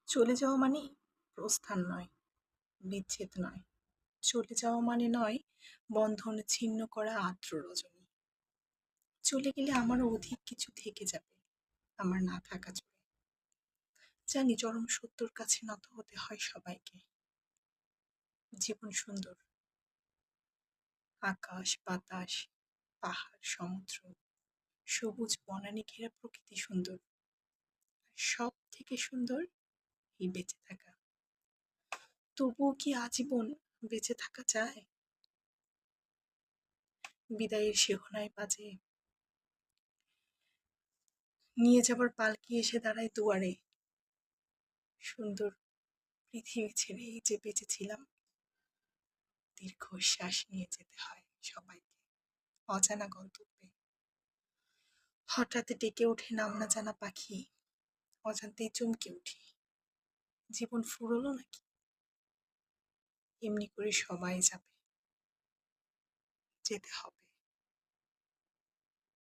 চলে যাওয়া মানে প্রস্থান নয়, বিচ্ছেদ নয়। চলে যাওয়া মানে নয় বন্ধন ছিন্ন করা আর্দ্র রজনী। চলে গেলে আমারও অধিক কিছু থেকে যাবে, আমার না থাকা জুড়ে। জানি চরম সত্যর কাছে নত হতে হয় সবাইকে। জীবন সুন্দর, আকাশ বাতাস, পাহাড় সমুদ্র, সবুজ বনানী ঘেরা প্রকৃতি সুন্দর। সব থেকে সুন্দর এই বেঁচে থাকা। তবুও কি আজীবন বেঁচে থাকা যায়? বিদায়ের সেহনায় বাজে, নিয়ে যাবার পালকি এসে দাঁড়ায় দুয়ারে। সুন্দর পৃথিবী ছেড়ে এই যে বেঁচেছিলাম, দীর্ঘশ্বাস নিয়ে যেতে হয় সবাইকে অজানা গন্তব্যে। হঠাৎ ডেকে ওঠে নাম না জানা পাখি, অজান্তেই চমকে উঠি। জীবন ফুরলো নাকি? এমনি করে সবাই যাবে, যেতে হবে।